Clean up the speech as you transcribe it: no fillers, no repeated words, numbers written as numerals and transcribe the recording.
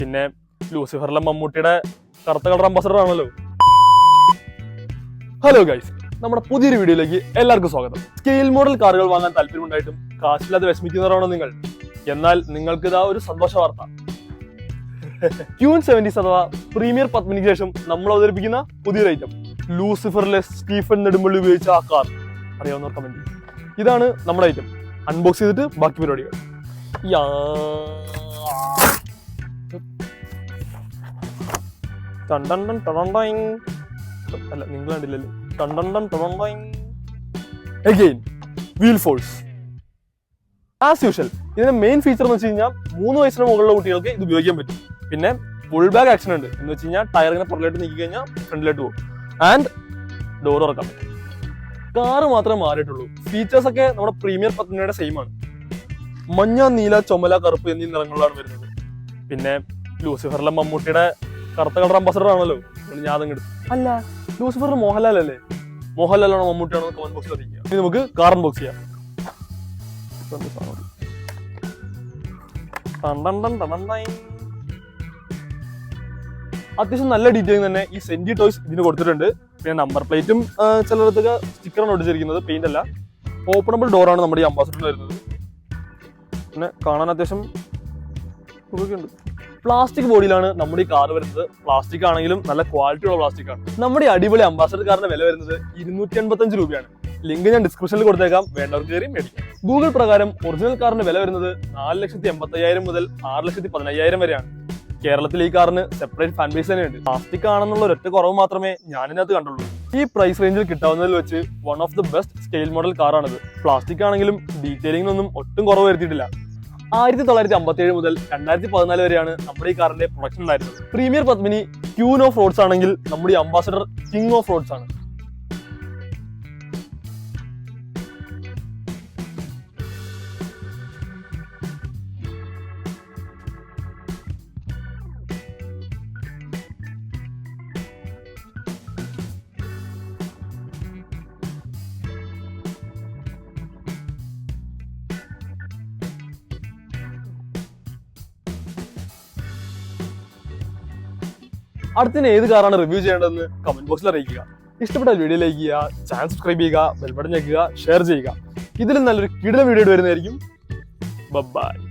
പിന്നെ ലൂസിഫറിലെ മമ്മൂട്ടിയുടെ കറുത്ത കളർ അംബാസഡർ ആണല്ലോ. ഹലോ ഗൈസ്, നമ്മുടെ പുതിയൊരു വീഡിയോയിലേക്ക് എല്ലാവർക്കും സ്വാഗതം. സ്കെയിൽ മോഡൽ കാറുകൾ വാങ്ങാൻ താല്പര്യമുണ്ടായിട്ടും കാശില്ലാതെ വിഷമിക്കുന്നവരാണോ നിങ്ങൾ? എന്നാൽ നിങ്ങൾക്ക് ഇതാ ഒരു സന്തോഷ വാർത്ത. ക്യൂൻ 70s അഥവാ പ്രീമിയർ പത്മിനിക്ക് ശേഷം നമ്മൾ അവതരിപ്പിക്കുന്ന പുതിയൊരു ഐറ്റം, ലൂസിഫറിലെ സ്റ്റീഫൻ നെടുമ്പള്ളി ഉപയോഗിച്ച ആ കാർ. അറിയാവുന്നവർ കമന്റ് ചെയ്യും. ഇതാണ് നമ്മുടെ ഐറ്റം. അൺബോക്സ് ചെയ്തിട്ട് ബാക്കി പരിപാടികൾ. അല്ല, നിങ്ങൾ കണ്ടില്ലല്ലോ. Again, wheel force. As usual, ഇതിന്റെ മെയിൻ ഫീച്ചർ എന്ന് വെച്ച് കഴിഞ്ഞാൽ 3 വയസ്സിന് മുകളിലുള്ള കുട്ടികൾക്ക് ഇത് ഉപയോഗിക്കാൻ പറ്റും. പിന്നെ ഫുൾ ബാഗ് ആക്ഷൻ ഉണ്ട് എന്ന് വെച്ച് കഴിഞ്ഞാൽ ടയർ ഇങ്ങനെ പുറകിലോട്ട് നീക്കി കഴിഞ്ഞാൽ ഫ്രണ്ടിലോട്ട് പോകും. ആൻഡ് ഡോർ തുറക്കാൻ പറ്റും. കാറ് മാത്രമേ മാറിയിട്ടുള്ളൂ. ഫീച്ചേഴ്സ് ഒക്കെ നമ്മുടെ പ്രീമിയർ പത്മിനിയുടെ സെയിം ആണ്. മഞ്ഞ, നീല, ചുമല, കറുപ്പ് എന്നീ നിറങ്ങളിലാണ് വരുന്നത്. പിന്നെ ലൂസിഫറിലെ മമ്മൂട്ടിയുടെ കറുത്ത കളർ അംബാസഡർ ആണല്ലോ. ഞാൻ അതങ്ങ് എടുത്തു. അല്ല, ലൂസിഫറിന് മോഹൻലാൽ അല്ലേ? മോഹൻലാലാണോ മമ്മൂട്ടിയാണോ കമന്റ് ബോക്സിൽ അറിയിക്കുക. ഇനി നമുക്ക് കാർ അൺബോക്സ് ചെയ്യാം. അത്യാവശ്യം നല്ല ഡീറ്റെയിലിംഗ് തന്നെ ഈ സെന്റി ടോയ്സ് ഇതിന് കൊടുത്തിട്ടുണ്ട്. പിന്നെ നമ്പർ പ്ലേറ്റും ചിലയിടത്തൊക്കെ സ്റ്റിക്കറാണ് ഒട്ടിച്ചിരിക്കുന്നത്, പെയിന്റ് അല്ല. ഓപ്പണബിൾ ഡോറാണ് നമ്മുടെ ഈ അംബാസഡറിൽ വരുന്നത്. പിന്നെ കാണാൻ അത്യാവശ്യം ഉണ്ട്. പ്ലാസ്റ്റിക് ബോഡിയിലാണ് നമ്മുടെ ഈ കാർ വരുന്നത്. പ്ലാസ്റ്റിക് ആണെങ്കിലും നല്ല ക്വാളിറ്റി ഉള്ള പ്ലാസ്റ്റിക് ആണ്. നമ്മുടെ അടിപൊളി അംബാസഡർ കാറിന്റെ വില വരുന്നത് 285 രൂപയാണ്. ലിങ്ക് ഞാൻ ഡിസ്ക്രിപ്ഷനിൽ കൊടുത്തേക്കാം, വേണ്ടവർക്ക് കയറി മേടിക്കാം. ഗൂഗിൾ പ്രകാരം ഒറിജിനൽ കാറിന്റെ വില വരുന്നത് 4,85,000 മുതൽ 6,15,000 വരെയാണ്. കേരളത്തിൽ ഈ കാറിന് സെപ്പറേറ്റ് ഫാൻ ബേസ് തന്നെയുണ്ട്. പ്ലാസ്റ്റിക് ആണെന്നുള്ള ഒരൊറ്റ കുറവ് മാത്രമേ ഞാനിതിനകത്ത് കണ്ടുള്ളൂ. ഈ പ്രൈസ് റേഞ്ചിൽ കിട്ടാവുന്നതിൽ വെച്ച് one of the best scale model കാറാണിത്. പ്ലാസ്റ്റിക് ആണെങ്കിലും ഡീറ്റെയിലിംഗിനൊന്നും ഒട്ടും കുറവ് വരുത്തിയിട്ടില്ല. 1957 മുതൽ 2014 വരെയാണ് നമ്മുടെ ഈ കാറിന്റെ പ്രൊഡക്ഷൻ ഉണ്ടായിരുന്നത്. Premier Padmini queen of roads ആണെങ്കിൽ നമ്മുടെ ഈ അംബാസഡർ കിങ് ഓഫ് റോഡ്സ് ആണ്. അടുത്തിന് ഏത് കാറാണ് റിവ്യൂ ചെയ്യേണ്ടതെന്ന് കമന്റ് ബോക്സിൽ അറിയിക്കുക. ഇഷ്ടപ്പെട്ട വീഡിയോ ലൈക്ക് ചെയ്യുക, ചാനൽ സബ്സ്ക്രൈബ് ചെയ്യുക, ബെൽ ബട്ടൺ ഞെക്കുക, ഷെയർ ചെയ്യുക. ഇതിലും നല്ലൊരു കിടിലൻ വീഡിയോ വരുന്നതായിരിക്കും. ബൈ.